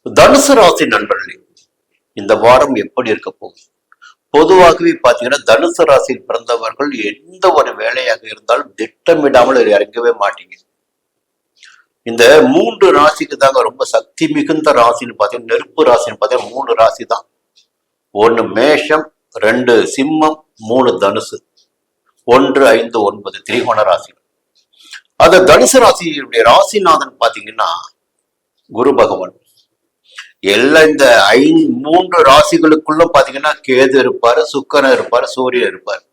தனுசு ராசி நண்பர்களே, இந்த வாரம் எப்படி இருக்க போகுது? பொதுவாகவே பாத்தீங்கன்னா தனுசு ராசியில் பிறந்தவர்கள் எந்த ஒரு வேலையாக இருந்தாலும் திட்டமிடாமல் இறங்கவே மாட்டீங்க. இந்த 3 ராசிக்கு தாங்க ரொம்ப சக்தி மிகுந்த ராசின்னு பாத்தீங்கன்னா, நெருப்பு ராசின்னு பாத்தீங்கன்னா 3 ராசி தான். 1 மேஷம், 2 சிம்மம், 3 தனுசு, 1, 5, 9 திரிகோண ராசி. அந்த தனுசு ராசியுடைய ராசிநாதன் பாத்தீங்கன்னா குரு பகவான். எல்லாம் இந்த 3 ராசிகளுக்குள்ள பாத்தீங்கன்னா கேது இருப்பாரு, சுக்கிரன் இருப்பாரு, சூரியன் இருப்பாரு.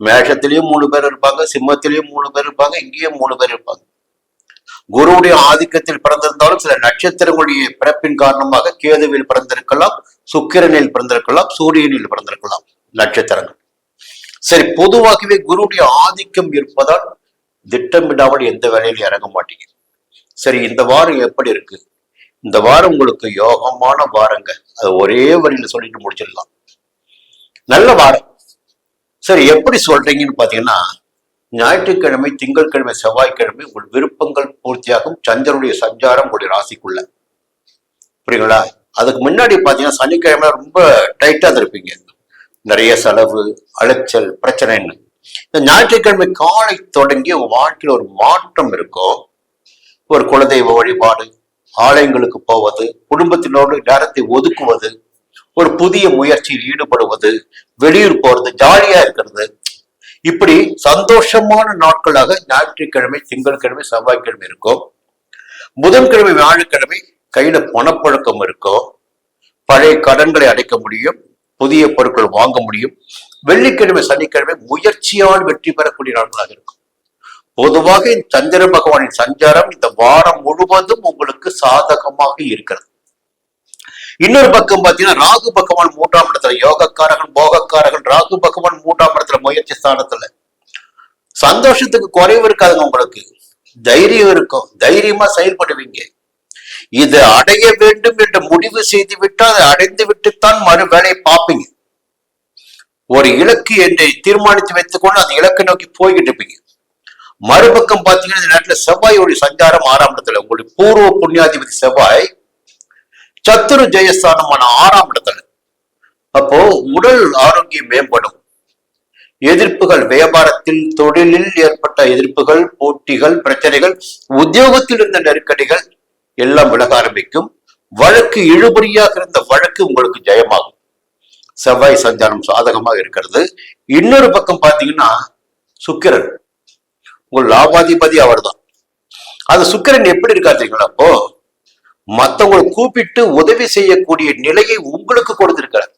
மேஷத்திலயும் 3 பேர் இருப்பாங்க, சிம்மத்திலயும் 3 பேர் இருப்பாங்க, இங்கேயும் 3 பேர் இருப்பாங்க. குருவுடைய ஆதிக்கத்தில் பிறந்திருந்தாலும் சில நட்சத்திரங்களுடைய பிறப்பின் காரணமாக கேதுவில் பிறந்திருக்கலாம், சுக்கிரனில் பிறந்திருக்கலாம், சூரியனில் பிறந்திருக்கலாம் நட்சத்திரங்கள். சரி, பொதுவாகவே குருவுடைய ஆதிக்கம் இருப்பதால் திட்டமிடாமல் எந்த வேலையிலும் இறங்க மாட்டீங்க. சரி, இந்த வாரம் எப்படி இருக்கு? இந்த வாரம் உங்களுக்கு யோகமான வாரங்க. அது ஒரே வரியில சொல்லிட்டு முடிச்சிடலாம். நல்ல வாரம். சரி, எப்படி சொல்றீங்கன்னு பாத்தீங்கன்னா, ஞாயிற்றுக்கிழமை, திங்கட்கிழமை, செவ்வாய்க்கிழமை உங்கள் விருப்பங்கள் பூர்த்தியாகும். சந்திரனுடைய சஞ்சாரம் உங்களுடைய ராசிக்குள்ள, புரியுங்களா? அதுக்கு முன்னாடி பாத்தீங்கன்னா சனிக்கிழமை ரொம்ப டைட்டா இருப்பீங்க. நிறைய செலவு, அலைச்சல், பிரச்சனைன்னு. இந்த ஞாயிற்றுக்கிழமை காலை தொடங்கி உங்க வாழ்க்கையில் ஒரு மாற்றம் இருக்கும். ஒரு குலதெய்வ வழிபாடு, ஆலயங்களுக்கு போவது, குடும்பத்தினோடு நேரத்தை ஒதுக்குவது, ஒரு புதிய முயற்சியில் ஈடுபடுவது, வெளியூர் போறது, ஜாலியா இருக்கிறது, இப்படி சந்தோஷமான நாட்களாக ஞாயிற்றுக்கிழமை, திங்கட்கிழமை, செவ்வாய்க்கிழமை இருக்கும். புதன்கிழமை, வியாழக்கிழமை கையில பணப்பழக்கம் இருக்கும். பழைய கடன்களை அடைக்க முடியும், புதிய பொருட்கள் வாங்க முடியும். வெள்ளிக்கிழமை, சனிக்கிழமை முயற்சியால் வெற்றி பெறக்கூடிய நாட்களாக இருக்கும். பொதுவாக இந்த சந்திர பகவானின் சஞ்சாரம் இந்த வாரம் முழுவதும் உங்களுக்கு சாதகமாக இருக்கிறது. இன்னொரு பக்கம் பாத்தீங்கன்னா ராகு பகவான் 3ஆம் இடத்துல, யோகக்காரகன், போகக்காரகன் ராகு பகவான் 3ஆம் இடத்துல, முயற்சி ஸ்தானத்துல. சந்தோஷத்துக்கு குறைவு இருக்காதுங்க. உங்களுக்கு தைரியம் இருக்கும், தைரியமா செயல்படுவீங்க. இதை அடைய வேண்டும் என்று முடிவு செய்து விட்டால் அதை அடைந்து விட்டுத்தான் மறு வேலையை பார்ப்பீங்க. ஒரு இலக்கு என்று தீர்மானித்து வைத்துக்கொண்டு அந்த இலக்கை நோக்கி போய்கிட்டு இருப்பீங்க. மறுபக்கம் பாத்தீங்கன்னா இந்த நேரத்துல செவ்வாயோடைய சஞ்சாரம் 6ஆம் இடத்துல, உங்களுடைய பூர்வ புண்ணியாதிபதி செவ்வாய் சத்துரு ஜெயஸ்தானமான 6ஆம் இடத்துல. அப்போ உடல் ஆரோக்கியம் மேம்படும். எதிர்ப்புகள், வியாபாரத்தில், தொழிலில் ஏற்பட்ட எதிர்ப்புகள், போட்டிகள், பிரச்சனைகள், உத்தியோகத்தில் இருந்த நெருக்கடிகள் எல்லாம் விலக ஆரம்பிக்கும். வழக்கு இழுபறியாக இருந்த வழக்கு உங்களுக்கு ஜெயமாகும். செவ்வாய் சஞ்சாரம் சாதகமாக இருக்கிறது. இன்னொரு பக்கம் பாத்தீங்கன்னா சுக்கிரன் உங்கள் லாபாதிபதி அவர் தான். அது சுக்கிரன் எப்படி இருக்காருங்களா? அப்போ மற்றவங்களை கூப்பிட்டு உதவி செய்யக்கூடிய நிலையை உங்களுக்கு கொடுத்திருக்கிறார்.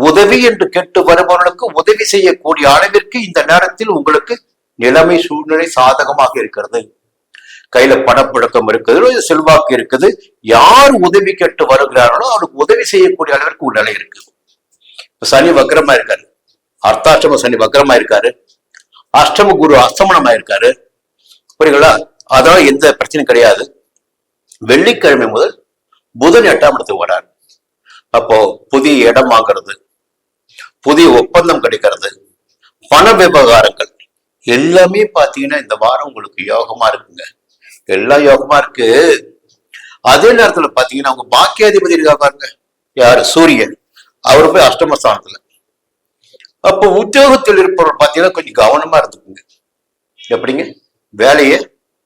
உதவி என்று கேட்டு வருபவர்களுக்கு உதவி செய்யக்கூடிய அளவிற்கு இந்த நேரத்தில் உங்களுக்கு நிலைமை, சூழ்நிலை சாதகமாக இருக்கிறது. கையில பணப்புழக்கம் இருக்குது, செல்வாக்கு இருக்குது. யார் உதவி கேட்டு வருகிறார்களோ அவருக்கு உதவி செய்யக்கூடிய அளவிற்கு ஒரு நிலை இருக்கு. சனி வக்ரமா இருக்காரு, அர்த்தாஷ்டம சனி வக்ரமா இருக்காரு, அஷ்டம குரு அஸ்தமனமா இருக்காரு, புரியுங்களா? அதனால எந்த பிரச்சனையும் கிடையாது. வெள்ளிக்கிழமை முதல் புதன் 8ஆம் இடத்துக்கு வராரு. அப்போ புதிய இடம் வாங்குறது, புதிய ஒப்பந்தம் கிடைக்கிறது, பண விவகாரங்கள் எல்லாமே பாத்தீங்கன்னா இந்த வாரம் உங்களுக்கு யோகமா இருக்குங்க. எல்லாம் யோகமா இருக்கு. அதே நேரத்துல பாத்தீங்கன்னா அவங்க பாக்கியாதிபதி இருக்கா பாருங்க, யாரு? சூரியன். அவரு போய் அஷ்டமஸ்தானத்துல. அப்போ உத்தியோகத்தில் இருப்பவர்கள் பாத்தீங்கன்னா கொஞ்சம் கவனமா இருந்துக்குங்க. எப்படிங்க? வேலையை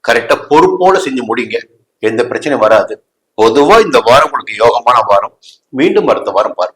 கரெக்டா பொறுப்போட செஞ்சு முடிங்க, எந்த பிரச்சனையும் வராது. பொதுவா இந்த வாரம் உங்களுக்கு யோகமான வாரம். மீண்டும் அடுத்த வாரம் பாருங்க.